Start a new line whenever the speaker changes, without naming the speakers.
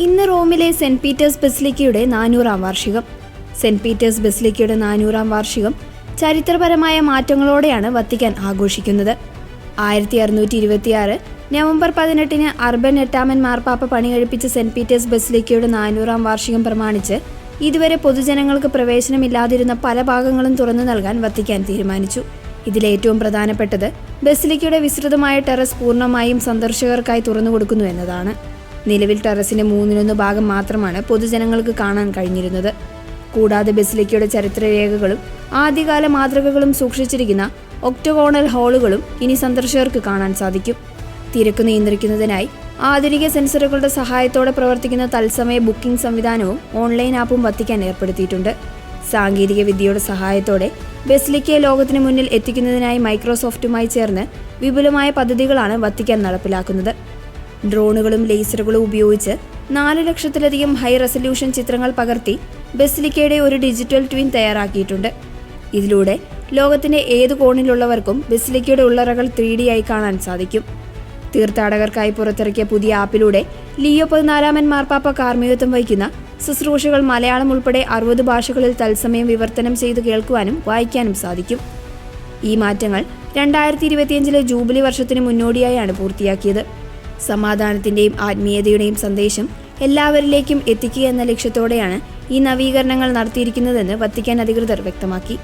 ഇന്ന് റോമിലെ saint Peter's ബസിലിക്കയുടെ 400-ാം വാർഷികം. സെന്റ് പീറ്റേഴ്സ് ബസിലിക്കയുടെ 400-ാം വാർഷികം ചരിത്രപരമായ മാറ്റങ്ങളോടെയാണ് വത്തിക്കാൻ ആഘോഷിക്കുന്നത്. 1626 നവംബർ 18-ന് അർബൻ 8-ാമൻ മാർപ്പാപ്പ പണികഴിപ്പിച്ച സെന്റ് പീറ്റേഴ്സ് ബസിലിക്കയുടെ 400-ാം വാർഷികം പ്രമാണിച്ച് ഇതുവരെ പൊതുജനങ്ങൾക്ക് പ്രവേശനമില്ലാതിരുന്ന പല ഭാഗങ്ങളും തുറന്നു നൽകാൻ വത്തിക്കാൻ തീരുമാനിച്ചു. ഇതിലേറ്റവും പ്രധാനപ്പെട്ടത് ബസിലിക്കയുടെ വിസ്തൃതമായ ടെറസ് പൂർണ്ണമായും സന്ദർശകർക്കായി തുറന്നു കൊടുക്കുന്നു എന്നതാണ്. നിലവിൽ ടെറസിന്റെ 3/1 ഭാഗം മാത്രമാണ് പൊതുജനങ്ങൾക്ക് കാണാൻ കഴിഞ്ഞിരുന്നത്. കൂടാതെ ബസിലിക്കയുടെ ചരിത്രരേഖകളും ആദ്യകാല മാതൃകകളും സൂക്ഷിച്ചിരിക്കുന്ന ഒക്ടഗോണൽ ഹാളുകളും ഇനി സന്ദർശകർക്ക് കാണാൻ സാധിക്കും. തിരക്ക് നിയന്ത്രിക്കുന്നതിനായി ആധുനിക സെൻസറുകളുടെ സഹായത്തോടെ പ്രവർത്തിക്കുന്ന തത്സമയ ബുക്കിംഗ് സംവിധാനവും ഓൺലൈൻ ആപ്പും വത്തിക്കാൻ ഏർപ്പെടുത്തിയിട്ടുണ്ട്. സാങ്കേതിക വിദ്യയുടെ സഹായത്തോടെ ബസിലിക്കയെ ലോകത്തിന് മുന്നിൽ എത്തിക്കുന്നതിനായി മൈക്രോസോഫ്റ്റുമായി ചേർന്ന് വിപുലമായ പദ്ധതികളാണ് വത്തിക്കാൻ നടപ്പിലാക്കുന്നത്. ഡ്രോണുകളും ലേസറുകളും ഉപയോഗിച്ച് 4 ലക്ഷത്തിലധികം ഹൈ റെസല്യൂഷൻ ചിത്രങ്ങൾ പകർത്തി ബസിലിക്കയുടെ ഒരു ഡിജിറ്റൽ ട്വിൻ തയ്യാറാക്കിയിട്ടുണ്ട്. ഇതിലൂടെ ലോകത്തിന്റെ ഏത് കോണിലുള്ളവർക്കും ബസിലിക്കയുടെ ഉള്ളറകൾ 3D ആയി കാണാൻ സാധിക്കും. തീർത്ഥാടകർക്കായി പുറത്തിറക്കിയ പുതിയ ആപ്പിലൂടെ ലിയോ 14-ാമൻ മാർപ്പാപ്പ കാർമ്മികത്വം വഹിക്കുന്ന ശുശ്രൂഷകൾ മലയാളം ഉൾപ്പെടെ 60 ഭാഷകളിൽ തത്സമയം വിവർത്തനം ചെയ്തു കേൾക്കുവാനും വായിക്കാനും സാധിക്കും. ഈ മാറ്റങ്ങൾ 2025-ലെ ജൂബിലി വർഷത്തിന് മുന്നോടിയായാണ് പൂർത്തിയാക്കിയത്. സമാധാനത്തിന്റെയും ആത്മീയതയുടെയും സന്ദേശം എല്ലാവരിലേക്കും എത്തിക്കുക എന്ന ലക്ഷ്യത്തോടെയാണ് ഈ നവീകരണങ്ങൾ നടത്തിയിരിക്കുന്നതെന്ന് വത്തിക്കാൻ അധികൃതർ വ്യക്തമാക്കി.